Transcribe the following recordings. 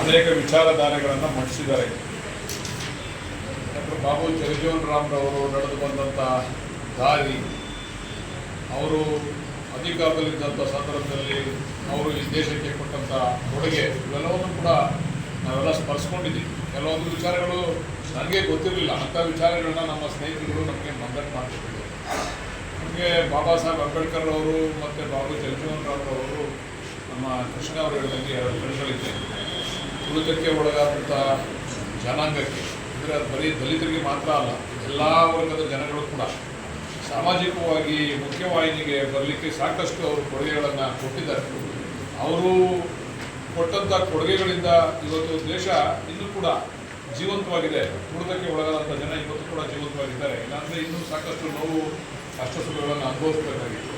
ಅನೇಕ ವಿಚಾರಧಾರೆಗಳನ್ನು ಮಂಡಿಸಿದ್ದಾರೆ. ಡಾಕ್ಟರ್ ಬಾಬು ಜಗಜೀವನರಾಮ್ರವರು ನಡೆದು ಬಂದಂಥ ದಾರಿ, ಅವರು ಅಧಿಕಾರದಲ್ಲಿದ್ದಂಥ ಸಂದರ್ಭದಲ್ಲಿ ಅವರು ಈ ದೇಶಕ್ಕೆ ಕೊಟ್ಟಂಥ ಕೊಡುಗೆ, ಇವೆಲ್ಲವನ್ನು ಕೂಡ ನಾವೆಲ್ಲ ಸ್ಮರಿಸ್ಕೊಂಡಿದ್ದೀವಿ. ಕೆಲವೊಂದು ವಿಚಾರಗಳು ನನಗೆ ಗೊತ್ತಿರಲಿಲ್ಲ, ಅಂಥ ವಿಚಾರಗಳನ್ನ ನಮ್ಮ ಸ್ನೇಹಿತರು ನಮಗೆ ಮಂದಟ್ ಮಾಡ್ತಿದ್ದಾರೆ. ನಮಗೆ ಬಾಬಾ ಸಾಹೇಬ್ ಅಂಬೇಡ್ಕರ್ ಅವರು ಮತ್ತು ಬಾಬು ಜಗಜೀವನರಾಮ್ರವರು ನಮ್ಮ ಕೃಷ್ಣ ಅವರು ಹೇಳಿದಂಗೆ ಎರಡು ಕಣ್ಗಳಿದೆ. ತುಳಿತಕ್ಕೆ ಒಳಗಾದಂಥ ಜನಾಂಗಕ್ಕೆ, ಅಂದರೆ ಅದು ಬರೀ ದಲಿತರಿಗೆ ಮಾತ್ರ ಅಲ್ಲ, ಎಲ್ಲ ವರ್ಗದ ಜನಗಳು ಕೂಡ ಸಾಮಾಜಿಕವಾಗಿ ಮುಖ್ಯವಾಹಿನಿಗೆ ಬರಲಿಕ್ಕೆ ಸಾಕಷ್ಟು ಅವರು ಕೊಡುಗೆಗಳನ್ನು ಕೊಟ್ಟಿದ್ದಾರೆ. ಅವರು ಕೊಟ್ಟಂಥ ಕೊಡುಗೆಗಳಿಂದ ಇವತ್ತು ದೇಶ ಇನ್ನೂ ಕೂಡ ಜೀವಂತವಾಗಿದೆ. ತುಳಿತಕ್ಕೆ ಒಳಗಾದಂಥ ಜನ ಇವತ್ತು ಕೂಡ ಜೀವಂತವಾಗಿದ್ದಾರೆ. ಇಲ್ಲಾಂದರೆ ಇನ್ನೂ ಸಾಕಷ್ಟು ನೋವು ಕಷ್ಟ-ಸುಖಗಳನ್ನು ಅನುಭವಿಸಬೇಕಾಗಿತ್ತು.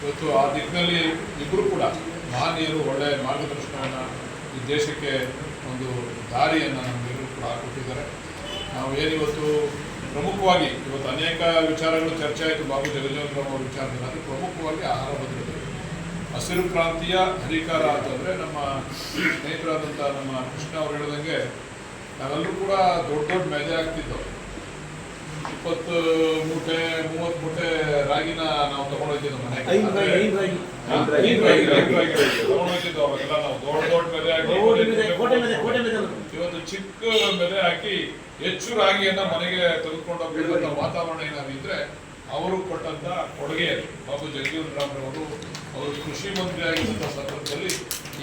ಇವತ್ತು ಆ ದಿಕ್ಕಿನಲ್ಲಿ ಇಬ್ಬರು ಕೂಡ ಮಹನೀಯರು ಒಳ್ಳೆಯ ಮಾರ್ಗದರ್ಶನವನ್ನು ಈ ದೇಶಕ್ಕೆ ಒಂದು ದಾರಿಯನ್ನು ನಮಗೆಲ್ಲರೂ ಕೂಡ ಕೊಟ್ಟಿದ್ದಾರೆ. ನಾವು ಏನಿವತ್ತು ಪ್ರಮುಖವಾಗಿ ಇವತ್ತು ಅನೇಕ ವಿಚಾರಗಳು ಚರ್ಚೆ ಆಯಿತು ಬಾಬು ಜಗಜೀವನರಾಮ್ ಅವರ ವಿಚಾರದಲ್ಲಿ. ಅದು ಪ್ರಮುಖವಾಗಿ ಆಹಾರ ಭದ್ರತೆ, ಹಸಿರು ಕ್ರಾಂತಿಯ ಹರಿಕಾರ ಅಂತಂದರೆ ನಮ್ಮ ಸ್ನೇಹಿತರಾದಂಥ ನಮ್ಮ ಕೃಷ್ಣ ಅವರು ಹೇಳಿದಂಗೆ ನಾವೆಲ್ಲರೂ ಕೂಡ ದೊಡ್ಡ ದೊಡ್ಡ ಮೆದೆ ಆಗ್ತಿದ್ದವು. 20 ಮೂಟೆ 30 ಮೂಟೆ ರಾಗಿನ ನಾವು ತಗೊಂಡೋಗ್ತಿದ್ದೋ ಮನೆಗೆ, ತಗೊಂಡೋಗ್ತಿದ್ದೋ. ಅವಾಗೆಲ್ಲ ನಾವು ದೊಡ್ಡ ದೊಡ್ಡ ಮೆದೆ ಹಾಕಿ, ಇವತ್ತು ಚಿಕ್ಕ ಮೆದೆ ಹಾಕಿ ಹೆಚ್ಚು ರಾಗಿಯನ್ನು ಮನೆಗೆ ತೆಗೆದುಕೊಂಡು ಹೋಗ್ಬೇಕಂತ ವಾತಾವರಣ ಏನಾದ್ರು ಇದ್ರೆ ಅವರು ಕೊಟ್ಟಂತ ಕೊಡುಗೆ. ಬಾಬು ಜಗಜೀವನರಾಮ್ರವರು ಅವರು ಕೃಷಿ ಮಂತ್ರಿ ಆಗಿದ್ದಂಥ ಸಂದರ್ಭದಲ್ಲಿ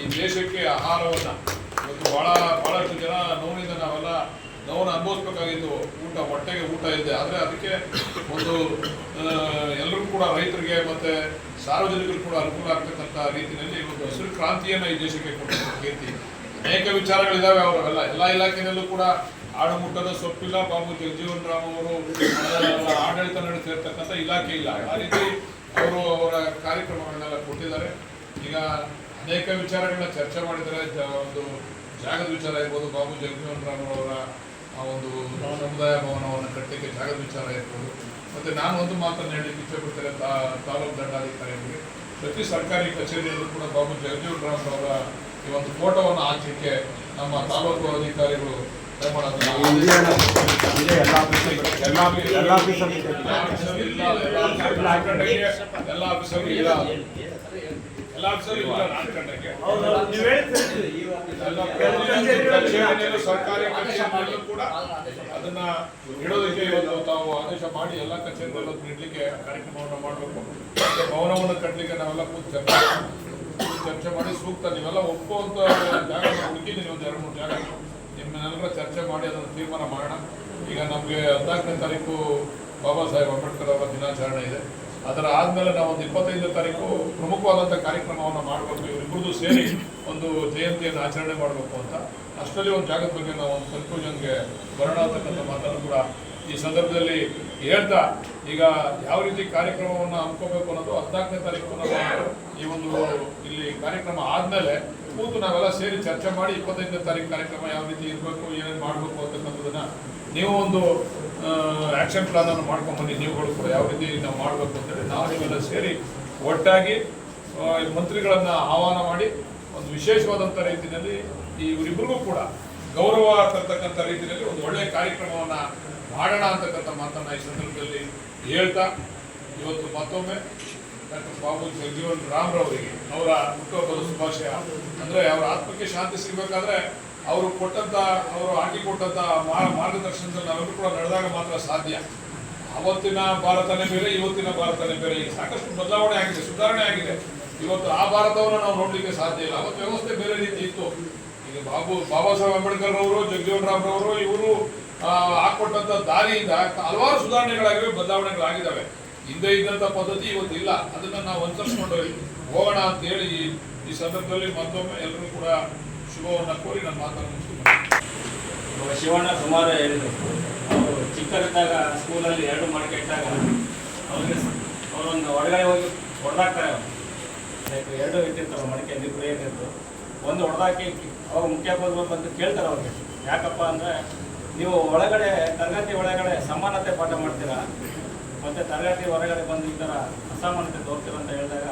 ಈ ದೇಶಕ್ಕೆ ಆಹಾರವನ್ನು ಇವತ್ತು ಭಾಳಷ್ಟು ಜನ ನೋವಿನಿಂದ ನಾವೆಲ್ಲ ನೋವನ್ನು ಅನುಭವಿಸ್ಬೇಕಾಗಿದ್ದು. ಹೊಟ್ಟೆಗೆ ಊಟ ಇದೆ, ಆದರೆ ಅದಕ್ಕೆ ಒಂದು ಎಲ್ಲರೂ ಕೂಡ ರೈತರಿಗೆ ಮತ್ತು ಸಾರ್ವಜನಿಕರು ಕೂಡ ಅನುಕೂಲ ಆಗ್ತಕ್ಕಂಥ ರೀತಿಯಲ್ಲಿ ಒಂದು ಹಸಿರು ಕ್ರಾಂತಿಯನ್ನು ಈ ದೇಶಕ್ಕೆ ಕೊಟ್ಟಂಥ ಕೀರ್ತಿ. ಅನೇಕ ವಿಚಾರಗಳಿದ್ದಾವೆ. ಅವರೆಲ್ಲ ಎಲ್ಲ ಇಲಾಖೆಯಲ್ಲೂ ಕೂಡ ಆಡುಮುಟ್ಟದ ಸೊಪ್ಪಿಲ್ಲ. ಬಾಬು ಜಗಜೀವನರಾಮ್ ಅವರು ಆಡಳಿತ ನಡೆಸಿರ್ತಕ್ಕಂಥ ಇಲಾಖೆ ಇಲ್ಲ. ಆ ರೀತಿ ಅವರು ಅವರ ಕಾರ್ಯಕ್ರಮಗಳನ್ನೆಲ್ಲ ಕೊಟ್ಟಿದ್ದಾರೆ. ಈಗ ಅನೇಕ ವಿಚಾರಗಳನ್ನ ಚರ್ಚೆ ಮಾಡಿದ್ದಾರೆ. ಒಂದು ಜಾಗದ ವಿಚಾರ ಇರ್ಬೋದು, ಬಾಬು ಜಗಜೀವನರಾಮ್ ಅವರ ಆ ಒಂದು ಸಮುದಾಯ ಭವನವನ್ನು ಕಟ್ಟಲಿಕ್ಕೆ ಜಾಗದ ವಿಚಾರ ಇರ್ಬೋದು. ಮತ್ತು ನಾನು ಒಂದು ಮಾತನ್ನು ಹೇಳಲಿಕ್ಕೆ ಇಷ್ಟಪಡ್ತೇನೆ ತಾಲೂಕು ದಂಡಾಧಿಕಾರಿಗಳಿಗೆ, ಪ್ರತಿ ಸರ್ಕಾರಿ ಕಚೇರಿಯಲ್ಲೂ ಕೂಡ ಬಾಬು ಜಗಜೀವನರಾಮ್ ಅವರ ಈ ಒಂದು ಫೋಟೋವನ್ನು ಹಾಕಲಿಕ್ಕೆ ನಮ್ಮ ತಾಲೂಕು ಅಧಿಕಾರಿಗಳು ಎಲ್ಲ ಸರ್ಕಾರಿ ಕಚೇರಿಯಲ್ಲೂ ಕೂಡ ಅದನ್ನ ಇಡೋದಕ್ಕೆ ಇವತ್ತು ತಾವು ಆದೇಶ ಮಾಡಿ ಎಲ್ಲ ಕಚೇರಿಗಳಲ್ಲೂ ಇಡ್ಲಿಕ್ಕೆ ಕಾರ್ಯಕ್ರಮವನ್ನು ಮಾಡಬೇಕು. ಭವನವನ್ನು ಕಟ್ಟಲಿಕ್ಕೆ ನಾವೆಲ್ಲ ಕೂತು ಚರ್ಚೆ ಮಾಡಿ ಸೂಕ್ತ ನೀವೆಲ್ಲ ಒಪ್ಪುವಂತ ಜಾಗ ಹುಡುಕಿದ್ದೀನಿ. ಒಂದು 2-3 ಜಾಗ ನಿಮ್ಮೆಲ್ಲರ ಚರ್ಚೆ ಮಾಡಿ ಅದನ್ನು ತೀರ್ಮಾನ ಮಾಡೋಣ. ಈಗ ನಮಗೆ 14ನೇ ತಾರೀಕು ಬಾಬಾ ಸಾಹೇಬ್ ಅಂಬೇಡ್ಕರ್ ಅವರ ದಿನಾಚರಣೆ ಇದೆ. ಅದರ ಆದಮೇಲೆ ನಾವು ಒಂದು 25ನೇ ತಾರೀಕು ಪ್ರಮುಖವಾದಂಥ ಕಾರ್ಯಕ್ರಮವನ್ನು ಮಾಡಬೇಕು. ಇವರಿಬ್ಬರದು ಸೇರಿ ಒಂದು ಜಯಂತಿಯನ್ನು ಆಚರಣೆ ಮಾಡಬೇಕು ಅಂತ. ಅಷ್ಟರಲ್ಲಿ ಒಂದು ಜಾಗದ ಬಗ್ಗೆ ನಾವು ಒಂದು ಕನ್ಫ್ಯೂಷನ್ಗೆ ಬರೋಣ ಅಂತಕ್ಕಂಥ ಮಾತನ್ನು ಕೂಡ ಈ ಸಂದರ್ಭದಲ್ಲಿ ಹೇಳ್ತಾ, ಈಗ ಯಾವ ರೀತಿ ಕಾರ್ಯಕ್ರಮವನ್ನು ಹಮ್ಮಿಕೋಬೇಕು ಅನ್ನೋದು 14ನೇ ತಾರೀಕು ನಮ್ಮ ಈ ಒಂದು ಇಲ್ಲಿ ಕಾರ್ಯಕ್ರಮ ಆದಮೇಲೆ ಕೂತು ನಾವೆಲ್ಲ ಸೇರಿ ಚರ್ಚೆ ಮಾಡಿ 25ನೇ ತಾರೀಕು ಕಾರ್ಯಕ್ರಮ ಯಾವ ರೀತಿ ಇರಬೇಕು, ಏನೇನು ಮಾಡಬೇಕು ಅಂತಕ್ಕಂಥದ್ದನ್ನು ನೀವು ಒಂದು ಆ್ಯಕ್ಷನ್ ಪ್ಲಾನನ್ನು ಮಾಡ್ಕೊಂಡ್ಬನ್ನಿ. ನೀವುಗಳು ಕೂಡ ಯಾವ ರೀತಿ ನಾವು ಮಾಡಬೇಕು ಅಂತೇಳಿ ನಾವು ನೀವೆಲ್ಲ ಸೇರಿ ಒಟ್ಟಾಗಿ ಮಂತ್ರಿಗಳನ್ನು ಆಹ್ವಾನ ಮಾಡಿ ಒಂದು ವಿಶೇಷವಾದಂಥ ರೀತಿಯಲ್ಲಿ ಇವರಿಬ್ಬರಿಗೂ ಕೂಡ ಗೌರವ ತರ್ತಕ್ಕಂಥ ರೀತಿಯಲ್ಲಿ ಒಂದು ಒಳ್ಳೆಯ ಕಾರ್ಯಕ್ರಮವನ್ನು ಮಾಡೋಣ ಅಂತಕ್ಕಂಥ ಮಾತನ್ನು ಈ ಸಂದರ್ಭದಲ್ಲಿ ಹೇಳ್ತಾ, ಇವತ್ತು ಮತ್ತೊಮ್ಮೆ ಡಾಕ್ಟರ್ ಬಾಬು ಜಗಜೀವನರಾಮ್ರವರಿಗೆ ಅವರ ಹುಟ್ಟುಹಬ್ಬದ ಶುಭಾಶಯ. ಅಂದರೆ ಅವರ ಆತ್ಮಕ್ಕೆ ಶಾಂತಿ ಸಿಗಬೇಕಾದ್ರೆ ಅವರು ಕೊಟ್ಟಂಥ, ಅವರು ಹಾಕಿಕೊಟ್ಟಂಥ ಮಾರ್ಗದರ್ಶನದಲ್ಲಿ ನಾವೆಲ್ಲರೂ ಕೂಡ ನಡೆದಾಗ ಮಾತ್ರ ಸಾಧ್ಯ. ಅವತ್ತಿನ ಭಾರತನೇ ಬೇರೆ, ಇವತ್ತಿನ ಭಾರತನೇ ಬೇರೆ. ಈಗ ಸಾಕಷ್ಟು ಬದಲಾವಣೆ ಆಗಿದೆ, ಸುಧಾರಣೆ ಆಗಿದೆ. ಇವತ್ತು ಆ ಭಾರತವನ್ನು ನಾವು ನೋಡಲಿಕ್ಕೆ ಸಾಧ್ಯ ಇಲ್ಲ. ಅವತ್ತು ವ್ಯವಸ್ಥೆ ಬೇರೆ ರೀತಿ ಇತ್ತು. ಈಗ ಬಾಬಾ ಸಾಹೇಬ್ ಅಂಬೇಡ್ಕರ್ ಅವರು, ಜಗಜೀವನರಾಮ್ರವರು ಇವರು ಹಾಕೊಟ್ಟಂಥ ದಾರಿಯಿಂದ ಹಲವಾರು ಸುಧಾರಣೆಗಳಾಗಿವೆ, ಬದಲಾವಣೆಗಳಾಗಿದ್ದಾವೆ. ಹಿಂದೆ ಇದ್ದಂಥ ಪದ್ಧತಿ ಇವತ್ತಿಲ್ಲ. ಅದನ್ನು ನಾವು ಅನುಸರಿಸ್ಕೊಂಡು ಹೋಗೋಣ ಅಂತೇಳಿ ಈ ಸಂದರ್ಭದಲ್ಲಿ ಮತ್ತೊಮ್ಮೆ ಎಲ್ಲರೂ ಕೂಡ ಶುಭವನ್ನು ಕೋರಿ ನನ್ನ ಮಾತನ್ನು ಮುಗಿಸ್ತೀನಿ. ಶಿವಣ್ಣ ಸುಮಾರು ಹೇಳಿದರು. ಅವರು ಚಿಕ್ಕರಿದ್ದಾಗ ಸ್ಕೂಲಲ್ಲಿ 2 ಮಡಿಕೆ ಇಟ್ಟಾಗ ಅವ್ರಿಗೆ ಅವರೊಂದು ಹೊರಗಡೆ ಹೋಗಿ ಹೊಡೆದಾಕ್ತಾರೆ. 2 ಇಟ್ಟಿರ್ತಾರೆ ಮಡಿಕೆ, ಇಬ್ಬರು ಏನಿತ್ತು. ಒಂದು ಹೊಡೆದಾಕಿ ಅವ್ರು ಮುಖ್ಯೋಪಾಧ್ಯಾಯರು ಬಂದು ಕೇಳ್ತಾರೆ ಅವ್ರಿಗೆ, ಯಾಕಪ್ಪ ಅಂದರೆ ನೀವು ಒಳಗಡೆ ತರಗತಿ ಒಳಗಡೆ ಸಮಾನತೆ ಪಾಠ ಮಾಡ್ತೀರಾ, ಮತ್ತು ತರಗತಿ ಹೊರಗಡೆ ಬಂದು ಈ ಥರ ಅಸಮಾನತೆ ತೋರ್ತೀರ ಅಂತ ಹೇಳಿದಾಗ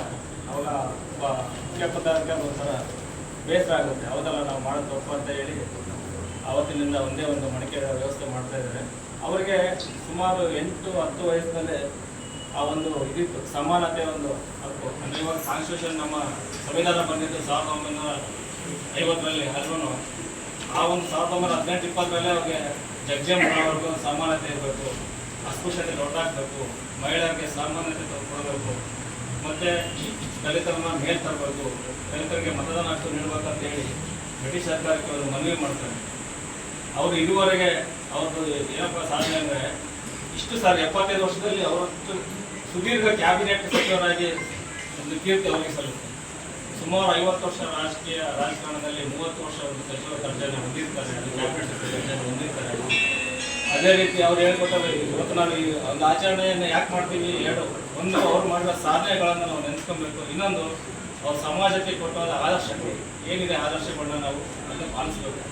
ಅವಾಗ ಒಬ್ಬ ಮುಖ್ಯೋಪಾಧ್ಯಾಯರಿಗೆ ಒಂಥರ ಬೇಸರ ಆಗುತ್ತೆ. ಹೌದಲ್ಲ, ನಾವು ಮಾಡೋದು ತಪ್ಪು ಅಂತ ಹೇಳಿ ಆವತ್ತಿನಿಂದ ಒಂದೇ ಒಂದು ಮಡಿಕೆ ವ್ಯವಸ್ಥೆ ಮಾಡ್ತಾ ಇದ್ದಾರೆ. ಅವರಿಗೆ ಸುಮಾರು 8-10 ವಯಸ್ಸಿನಲ್ಲೇ ಆ ಒಂದು ಇದಿತ್ತು, ಸಮಾನತೆ ಒಂದು ಹಕ್ಕು. ಅಂದರೆ ಇವಾಗ ಕಾನ್ಸ್ಟಿಟ್ಯೂಷನ್ ನಮ್ಮ ಸಂವಿಧಾನ ಬಂದಿದ್ದು 1950ರಲ್ಲಿ, ಆದ್ರೂ ಆ ಒಂದು 1918-20 ಅವ್ರಿಗೆ ಜಗ್ಜಮ್ಮನವರೆಗೂ ಸಮಾನತೆ ಇರಬೇಕು, ಅಸ್ಪೃಶ್ಯತೆ ದೊಡ್ಡಾಗಬೇಕು, ಮಹಿಳೆಯರಿಗೆ ಸಮಾನತೆ ಕೊಡಬೇಕು, ಮತ್ತು ದಲಿತರನ್ನ ಮೇಲ್ ತರಬೇಕು, ದಲಿತರಿಗೆ ಮತದಾನ ಹಕ್ಕು ನೀಡಬೇಕಂತ ಹೇಳಿ ಬ್ರಿಟಿಷ್ ಸರ್ಕಾರಕ್ಕೆ ಅವರು ಮನವಿ ಮಾಡ್ತಾರೆ. ಅವರು ಇದುವರೆಗೆ ಅವ್ರದ್ದು ಏನಪ್ಪ ಸಾಧನೆ ಅಂದರೆ ಇಷ್ಟು 75 ವರ್ಷದಲ್ಲಿ ಅವರಷ್ಟು ಸುದೀರ್ಘ ಕ್ಯಾಬಿನೆಟ್ ಸಚಿವರಾಗಿ ಒಂದು ಕೀರ್ತಿ ಅವರಿಗೆ ಸಲ್ಲುತ್ತೆ. ಸುಮಾರು 50 ವರ್ಷ ರಾಜಕಾರಣದಲ್ಲಿ 30 ವರ್ಷ ಒಂದು ಸಚಿವ ದರ್ಜೆಯನ್ನು ಹೊಂದಿರ್ತಾರೆ, ಅದು ಕ್ಯಾಬಿನೆಟ್ ಸಚಿವ ದರ್ಜೆಯನ್ನು ಹೊಂದಿರ್ತಾರೆ. ಅದೇ ರೀತಿ ಅವ್ರು ಹೇಳ್ಕೊಟ್ಟಾರೆ, ಇವತ್ತು ನಾವು ಈ ಒಂದು ಆಚರಣೆಯನ್ನು ಯಾಕೆ ಮಾಡ್ತೀವಿ, ಒಂದು ಅವ್ರು ಮಾಡಿದ ಸಾಧನೆಗಳನ್ನು ನಾವು ನೆನೆಸ್ಕೊಬೇಕು, ಇನ್ನೊಂದು ಅವ್ರ ಸಮಾಜಕ್ಕೆ ಕೊಟ್ಟಾದ ಆದರ್ಶಗಳು ಏನಿದೆ, ಆದರ್ಶಗಳನ್ನ ನಾವು ಅದನ್ನು ಪಾಲಿಸಬೇಕು.